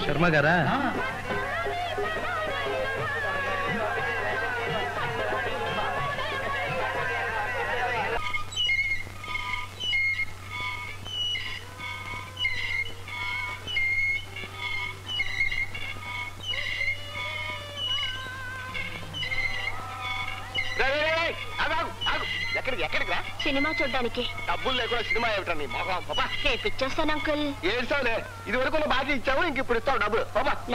శర్మ గారా? సినిమా చూడ్డానికి. డబ్బులు లేకుండా సినిమా ఏమిటండి రేపు ఇచ్చేస్తాను అంకుల్. ఏడ్చావులే, ఇది వరకు బాకీ ఇచ్చావు, ఇంక ఇప్పుడు ఇస్తావు డబ్బులు.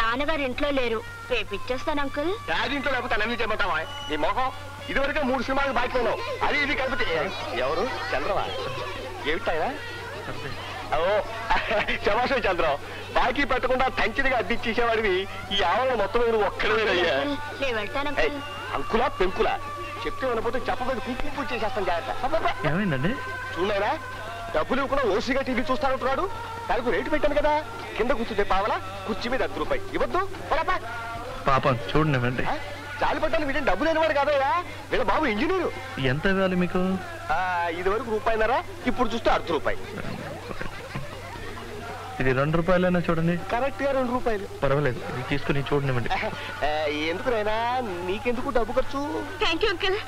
నాన్నగారు ఇంట్లో లేరు, రేపు ఇచ్చేస్తాను అంకుల్. ఇంట్లో లేకపోతే అన్ని చేయమంటావా? నీ మొహం ఇది వరకే 3 సినిమాలు బాకీ ఉన్నావు, అది ఇది కలిపితే. ఎవరు? చంద్రవా? ఏమిటాయా? ఓ శభాష్ చంద్రం, బాకీ పెట్టకుండా తంచిదిగా అద్దిచ్చేసేవాడివి ఈ ఆవరణ మొత్తం నువ్వు ఒక్కడవేనయ్యా. అంకులా పెంకులా చెప్తే వినపోతే చెప్పబోదు కుంకుమ పూజ చేసేస్తాను. జాగ్రత్త. ఏమైందండి? చూడలేరా, డబ్బులు ఇవ్వకుండా ఓసిగా టీవీ చూస్తానంటున్నాడు. దానికి రేటు పెట్టాను కదా, కింద కూర్చుంటే పావలా, కుర్చీ మీద 10 రూపాయలు ఇవ్వద్దు. పాపం చూడండి, చాలు పట్టాను. వీటిని డబ్బులు లేనివాడు కాదయ్యా, వీళ్ళ బాబు ఇంజనీరు. ఎంత ఇవ్వాలి మీకు? ఇది వరకు రూపాయిన్నరా, ఇప్పుడు చూస్తే 10 రూపాయలు. ఇది 2 రూపాయలైనా చూడండి. కరెక్ట్ గా 2 రూపాయలు. పర్వాలేదు, ఇది తీసుకుని చూడండి. ఎందుకునైనా నీకెందుకు డబ్బు ఖర్చు? Thank you uncle.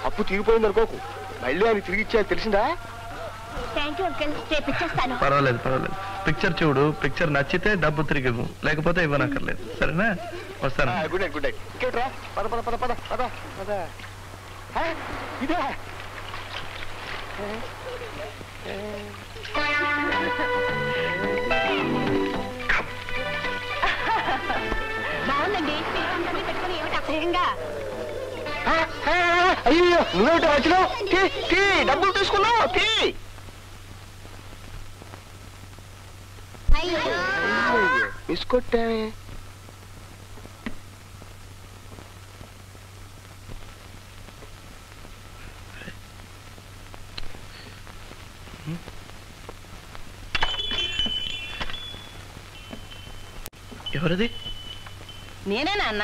అప్పు తీరిపోయింది అనుకోకు, మళ్ళీ ఆయన తిరిగి ఇచ్చేయాలి, తెలిసిందా? థ్యాంక్ యూ అంకుల్, రేపు ఇచ్చేస్తాను. పర్వాలేదు. పిక్చర్ చూడు, పిక్చర్ నచ్చితే డబ్బు తిరిగి ఇవ్వు, లేకపోతే ఇవ్వనక్కర్లేదు. సరేనా? వస్తాను. Good night. Good night. ఇంకేట్రా, పద పద పద పద పద పద. ఇదే బాగుందండి. పెట్టుకుని ఏమిటి అసహ్యంగా? అయ్యో నువ్వేమిటి వచ్చినావు? డబ్బులు తీసుకున్నావు. మిస్ కొట్టావే. ఎవరిది? నేనే నాన్న.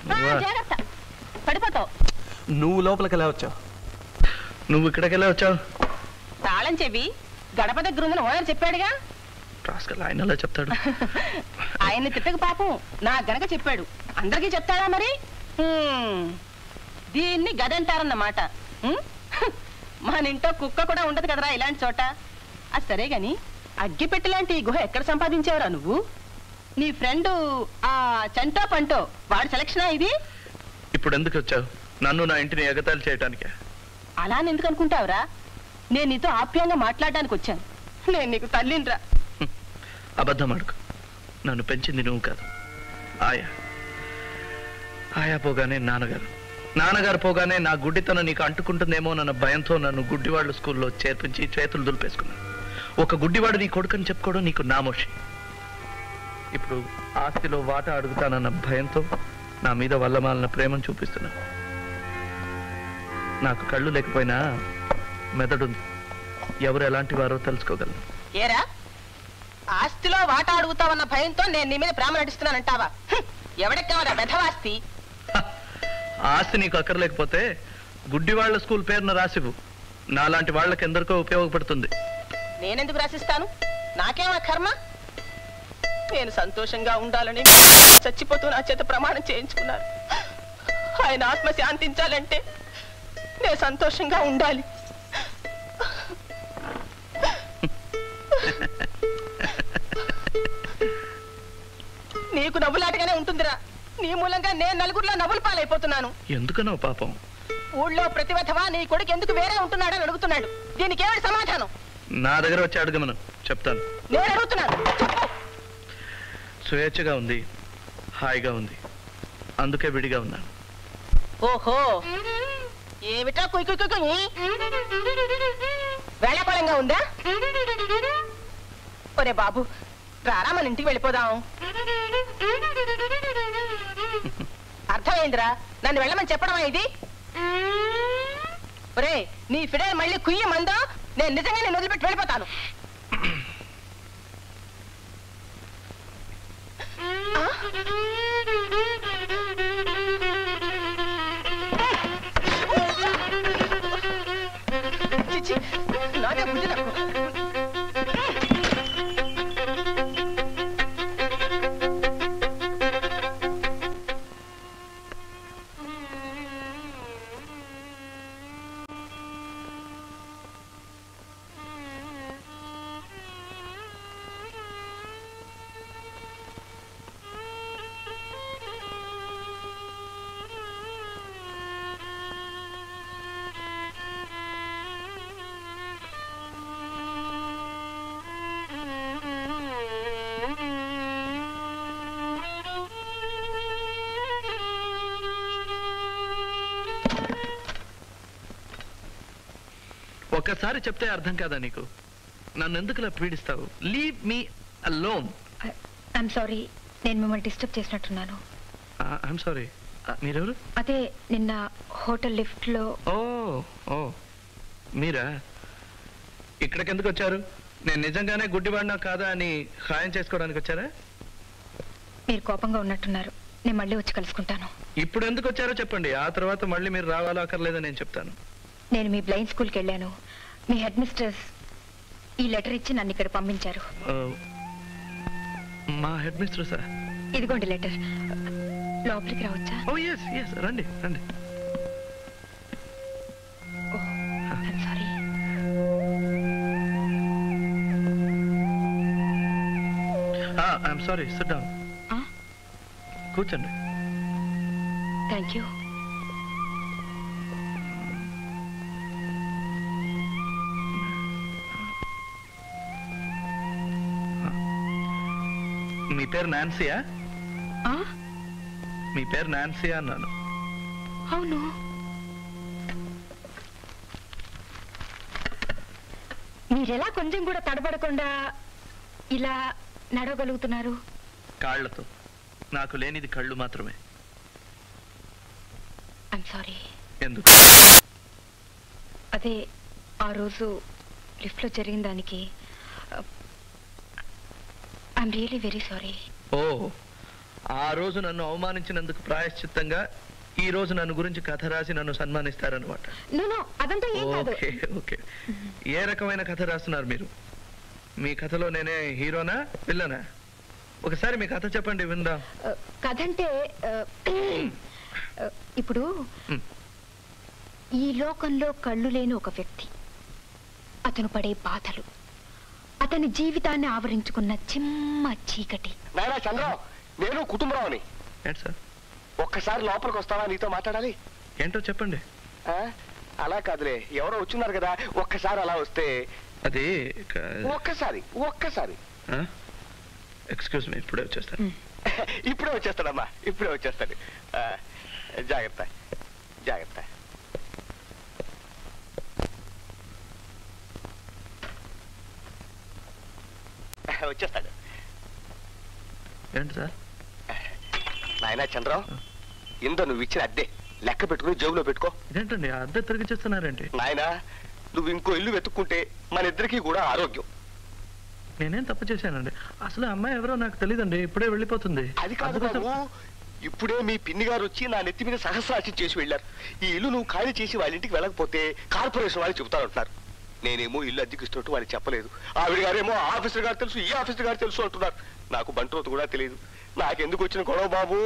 జాగ్రత్త, పడిపోతావు. నువ్వు లోపలికి ఎలా వచ్చావు? నువ్వు ఇక్కడికి ఎలా వచ్చావు? తాళం చెవి గడప దగ్గర ఉందని ఓనర్ చెప్పాడుగా. ఆయన అలా చెప్తాడు. ఆయన్ని తిట్టక పాపం, నా గనక చెప్పాడు. అందరికీ చెప్తాడా మరి? దీన్ని గదంటారన్నమాట. మన ఇంట్లో కుక్క కూడా ఉండదు కదరా ఇలాంటి చోట. అది సరే గాని, అగ్గిపెట్టి లాంటి గుహ ఎక్కడ సంపాదించావురా నువ్వు? నీ ఫ్రెండ్ ఆ చంటో పంటో వాడి సెలక్షనా ఇది? ఇప్పుడు ఎందుకు వచ్చావు? నన్ను నా ఇంటిని ఎగతాళి చేయటానికే. అలా ఎందుకు అనుకుంటావురా? నేను నీతో ఆప్యాయంగా మాట్లాడడానికి వచ్చాను. నేను నీకు తల్లినిరా. అబద్ధం అడుగు. నన్ను పెంచింది నువ్వు కాదు, ఆయా పోగానే నాన్నగారు పోగానే నా గుడ్డితనం నీకు అంటుకుంటుందేమో నన్న భయంతో నన్ను గుడ్డివాళ్ళ స్కూల్లో చేర్పించి చేతులు దులిపేసుకున్నాను. ఒక గుడ్డివాడు నీ కొడుకని చెప్పుకోవడం నీకు నామోషి. ఇప్పుడు ఆస్తిలో వాటా అడుగుతానన్న భయంతో నా మీద వల్లమాలిన ప్రేమను చూపిస్తున్నా. నాకు కళ్ళు లేకపోయినా మెదడుంది. ఎవరు ఎలాంటి వారో తెలుసుకోగలను. ఏరా, ఆస్తిలో వాటా అడుగుతావన్న భయంతో నేను నీ మీద ప్రేమ నటిస్తున్నానంటావా? ఎవడెక్కావరా బెధవాస్తి? ఆస్తి నీకు అక్కర్లేకపోతే గుడ్డివాళ్ల స్కూల్ పేరున రాసివు. నాలాంటి వాళ్ళకి ఎందరికో ఉపయోగపడుతుంది. నేనెందుకు రాసిస్తాను? నాకేమా కర్మ? నేను సంతోషంగా ఉండాలని చచ్చిపోతూ నా చేత ప్రమాణం చేయించుకున్నారు. ఆయన ఆత్మ శాంతించాలంటే నేను సంతోషంగా ఉండాలి. నీకు నవ్వులాటగానే ఉంటుందిరా. నీ మూలంగా నేను నలుగురిలో నవ్వులు పాలైపోతున్నాను. ఎందుకనో పాపం. ఊళ్ళో ప్రతివధవా నీ కొడుకు ఎందుకు వేరే ఉంటున్నాడని అడుగుతున్నాడు. దీనికి ఏమిటి సమాధానం? నా దగ్గర వచ్చి అడగమను, చెప్తాను. నేను అడుగుతున్నాను. స్వేచ్ఛగా ఉంది, హాయిగా ఉంది, అందుకే విడిగా ఉన్నాను. ఓహో, ఏమిటా కుయ్యి వేళాకోళంగా ఉందా? ఒరే బాబు, రారా మన ఇంటికి వెళ్ళిపోదాం. అర్థమైందిరా, నన్ను వెళ్ళమని చెప్పడమా ఇది? ఒరే, నీ ఫిడేర్ మళ్ళీ కుయ్యి మందో నేను నిజంగా నేను వదిలిపెట్టి వెళ్ళిపోతాను. నాకే బుద్ధి నాకు. ఒక్కసారి చెప్తే అర్థం కాదా నీకు? నన్ను ఎందుకులా పీడిస్తావు? Leave me alone. I'm sorry, నేను మిమ్మల్ని డిస్టర్బ్ చేసినట్టున్నాను. I'm sorry. మీరెవరు? అదే నిన్న హోటల్ లిఫ్ట్ లో. ఓ ఓ మీరా? ఇక్కడికి ఎందుకు వచ్చారు? నేను నిజంగానే గుడ్డివాడినా కాదా అని ఖాయం చేసుకోవడానికి వచ్చారా? మీరు కోపంగా ఉన్నట్టున్నారు. నేను మళ్ళీ వచ్చి కలుసుకుంటాను. ఇప్పుడు ఎందుకు వచ్చారో చెప్పండి, ఆ తర్వాత మళ్ళీ మీరు రావాలో అక్కర్లేదో నేను చెప్తాను. నేను మీ బ్లైండ్ స్కూల్కి వెళ్ళాను. మీ హెడ్ మిస్టర్స్ ఈ లెటర్ ఇచ్చి నన్ను ఇక్కడ పంపించారు. మా హెడ్ మిస్ట్రెస్? ఇదిగోండి లెటర్. లోపలికి రావచ్చా? ఓ ఎస్ ఎస్, రండి రండి. Sorry. I'm sorry. Sit down. కూర్చోండి. Thank you. మీ పేరు నాన్సీయా? మీ పేరు నాన్సీయా అన్నాను. అవును. మీరెలా కొంచెం కూడా తడబడకుండా ఇలా నడవగలుగుతున్నారు? కాళ్లతో. నాకు లేనిది కళ్ళు మాత్రమే. I'm sorry. ఎందుకు? అదే ఆ రోజు లిఫ్ట్ లో జరిగిన దానికి ఐఎమ్ రియలీ వెరీ సారీ. ఓ, ఆ రోజు నన్ను అవమానించినందుకు ప్రాయశ్చిత్తంగా ఈ రోజు నన్ను గురించి కథ రాసి నన్ను సన్మానిస్తారనమాట. అదంతా ఏం కాదు. Okay okay. ఏ రకమైన కథ రాస్తున్నారు మీరు? మీ కథలో నేనే హీరోనా విల్లనా? ఒకసారి మీ కథ చెప్పండి విందాం. కథ అంటే ఇప్పుడు ఈ లోకంలో కళ్ళు లేని ఒక వ్యక్తి, అతను పడే బాధలు, అతని జీవితాన్ని ఆవరించుకున్న చిమ్మ చీకటి. నాయనా చంద్రం, నేను కుటుంబరావుని. ఏంటి సార్? ఒక్కసారి లోపలికి వస్తావా? నీతో మాట్లాడాలి. ఏంటో చెప్పండి. అలా కాదులే, ఎవరో వచ్చున్నారు కదా, ఒక్కసారి అలా వస్తే. అది ఒక్కసారి ఒక్కసారి. ఎక్స్క్యూజ్ మీ, ఇప్పుడే వచ్చేస్తాను. ఇప్పుడే వచ్చేస్తాడమ్మా, ఇప్పుడే వచ్చేస్తాడు. జాగ్రత్త జాగ్రత్త. వచ్చేస్తాడు. ఏంటి సార్? నాయనా చంద్రం, ఇందో నువ్వు ఇచ్చిన అద్దె లెక్క పెట్టుకుని జేబులో పెట్టుకో. ఇదేంటండి అద్దె తిరిగి చేస్తున్నారేంటి? నాయనా, నువ్వు ఇంకో ఇల్లు వెతుక్కుంటే మన ఇద్దరికి కూడా ఆరోగ్యం. నేనేం తప్పు చేశానండి? అసలు అమ్మాయి ఎవరో నాకు తెలియదండి, ఇప్పుడే వెళ్ళిపోతుంది. అది కాదు బాబు, ఇప్పుడే మీ పిన్ని గారు వచ్చి నా నెత్తి మీద సహస్రాచి చేసి వెళ్ళారు. ఈ ఇల్లు నువ్వు ఖాళీ చేసి వాళ్ళ ఇంటికి వెళ్ళకపోతే కార్పొరేషన్ వాళ్ళు చెబుతారంటున్నారు. నేనేమో ఇల్లు అద్దెకిస్తున్నట్టు వాళ్ళకి చెప్పలేదు. ఆవిడ గారేమో ఆఫీసర్ గారు తెలుసు, ఈ ఆఫీసర్ గారు తెలుసు అంటున్నారు. నాకు బంట్రోతు కూడా తెలియదు. నాకెందుకు వచ్చిన గొడవ బాబు?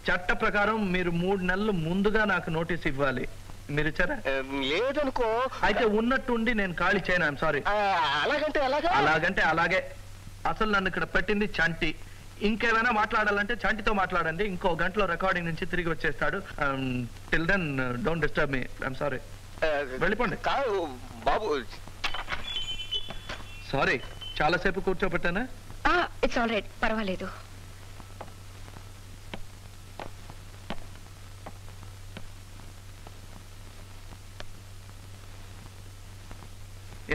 చట్ట ప్రకారం మీరు 3 నెలలు ముందుగా నాకు నోటీస్ ఇవ్వాలి. మీరు ఇచ్చారా? లేదనుకో. అయితే ఉన్నట్టుండి నేను ఖాళీ చేయను. I'm sorry. అలాగంటే అలాగంటే అలాగే. అసలు నన్ను ఇక్కడ పెట్టింది చంటి. ఇంకేమైనా మాట్లాడాలంటే చంటితో మాట్లాడండి. ఇంకో గంటలో రికార్డింగ్ నుంచి తిరిగి వచ్చేస్తాడు. Till then don't disturb me. I'm sorry. వెళ్ళిపోండి. బాబు సారీ, చాలాసేపు కూర్చోబెట్టానా? ఇట్స్ ఆల్ రైట్, పర్వాలేదు.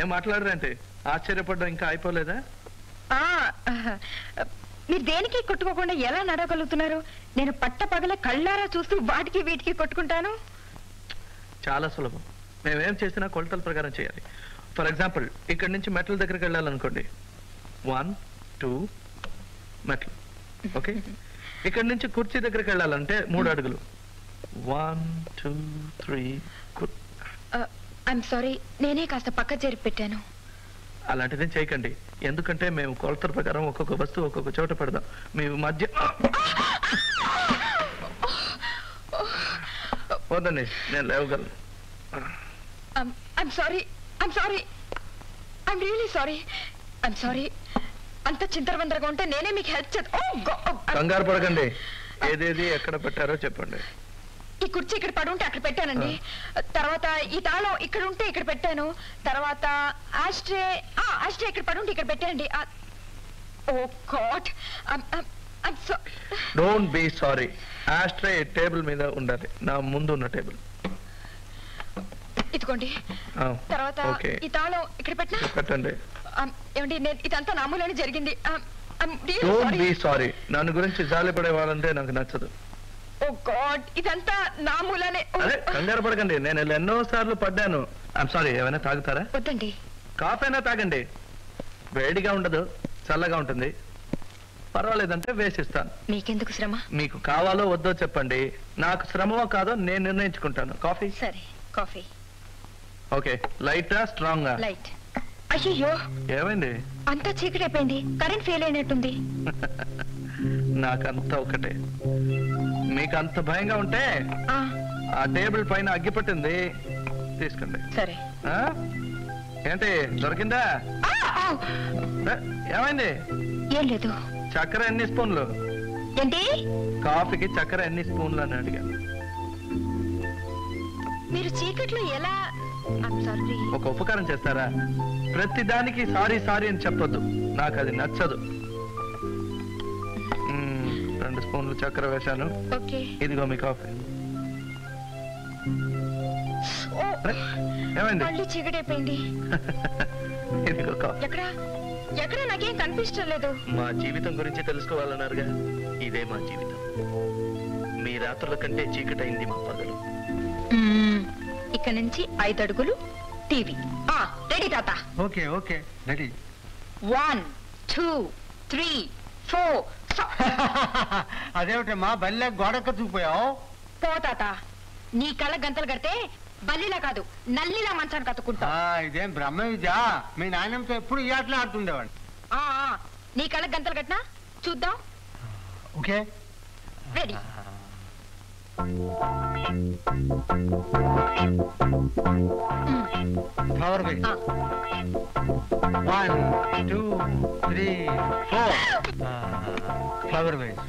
ఏం మాట్లాడరంటే? ఆశ్చర్యపడ్డా ఇంకా అయిపోలేదా? మీరు దేనికి కొట్టుకోకుండా ఎలా నడవగలుగుతున్నారు? నేను పట్టపగల కళ్ళారా చూస్తూ వాటికి వీటికి కొట్టుకుంటాను. చాలా సులభం. మేమేం చేసినా కొలతల ప్రకారం చేయాలి. ఫర్ ఎగ్జాంపుల్, ఇక్కడి నుంచి మెట్ల దగ్గరికి వెళ్ళాలనుకోండి. 1 2 మెట్లు. ఓకే. ఇక్కడి నుంచి కుర్చీ దగ్గరికి వెళ్ళాలంటే 3 అడుగులు. 1 2 3. ఐఎమ్ సారీ, నేనే కాస్త పక్క జరిపి పెట్టాను. అలాంటిదేం చేయకండి, ఎందుకంటే మేము కొలతల ప్రకారం ఒక్కొక్క వస్తువు ఒక్కొక్క చోట పెడదాం. మీ మధ్య వద్దండి, నేను లేవగలను. I'm sorry, I'm sorry, I'm really sorry, I'm sorry. అంత చింతరవందరగా ఉంటే నేనే మీకు హెల్ప్ చేస్తాను. కంగారు పడకండి. ఏదేది ఎక్కడ పెట్టారో చెప్పండి. ఈ కుర్చీ ఇక్కడ పడుంటే అక్కడ పెట్టానండి. తర్వాత ఈ తాళం ఇక్కడ ఉంటే ఇక్కడ పెట్టాను. తర్వాత ఆస్ట్రే ఇక్కడ పడుంటే ఇక్కడ పెట్టానండి. Oh God, I'm so. Don't be sorry. Ashtray table మీద ఉండాలి, నా ముందు ఉన్న టేబుల్. ఇదిగోండి. తర్వాత ఈ తాళం ఇక్కడ పెట్టండి. ఏమండి, నేను ఇదంతా నామూలోనే జరిగింది. Don't be sorry. నన్ను గురించి జాలి పడే వాళ్ళంటే నాకు నచ్చదు. ఓ గాడ్, ఇదంతా నామూలనే. అదే కంగారు పడకండి, నేను ఎన్నో సార్లు పడ్డాను. I'm sorry. ఏమైనా తాగుతారా? వద్దండి. కాఫీ అయినా తాగండి, వేడిగా ఉండదు, చల్లగా ఉంటుంది. పర్వాలేదంటే వేసిస్తాను. మీకెందుకు శ్రమ? మీకు కావాలో వద్దో చెప్పండి, నాకు శ్రమమో కాదో నేను నిర్ణయించుకుంటాను. కాఫీ? సరే, కాఫీ. ఓకే. లైటా స్ట్రాంగా? లైట్. అయ్యో, ఏమైంది? అంతా చీకటి అయిపోయింది, కరెంట్ ఫెయిల్ అయినట్టుంది. నాకంతా ఒకటే. మీకు అంత భయంగా ఉంటే ఆ టేబుల్ పైన అగ్గి పట్టింది, తీసుకోండి. సరే. ఏంటి దొరికిందా? ఏమైంది? ఏం లేదు. చక్కెర ఎన్ని స్పూన్లు? ఏంటి? కాఫీకి చక్కెర ఎన్ని స్పూన్లు అని అడిగాను. మీరు చీకట్లో ఎలా? ఒక ఉపకారం చేస్తారా? ప్రతి దానికి సారీ సారీ అని చెప్పొద్దు, నాకు అది నచ్చదు. 2 స్పూన్లు చక్కెర వేశాను. ఇదిగో మీ కాఫీ. ఏమైంది? మళ్ళీ చీకటి అయిపోయింది. ఇదిగో కాఫీ. ఎక్కడ నాకేం కనిపించడం లేదు. మా జీవితం గురించి తెలుసుకోవాలన్నారుగా, ఇదే మా జీవితం. మీ రాత్రుల కంటే చీకటైంది మా పగలు. ఇక నుంచి 5 అడుగులు టీవీ. రెడీ తాత? Okay okay ready. 1 2 3 4. అదేమిటమ్మా బల్లె గోడక్క చూపోయావు? పో తాత, నీ కళ్ళ గంతలు కడితే బల్లిలా కాదు నల్లిలా మంచాన్ని కత్తుకుంటా. ఇదేం బ్రహ్మ విద్య? మీ నాయనంతో ఎప్పుడు ఈ ఆటలు ఆడుతుండేవాడు. నీ కళ్ళ గంతలు కట్టినా చూద్దాం. Okay ready. Flower base. 1 2 3 4. Flower base.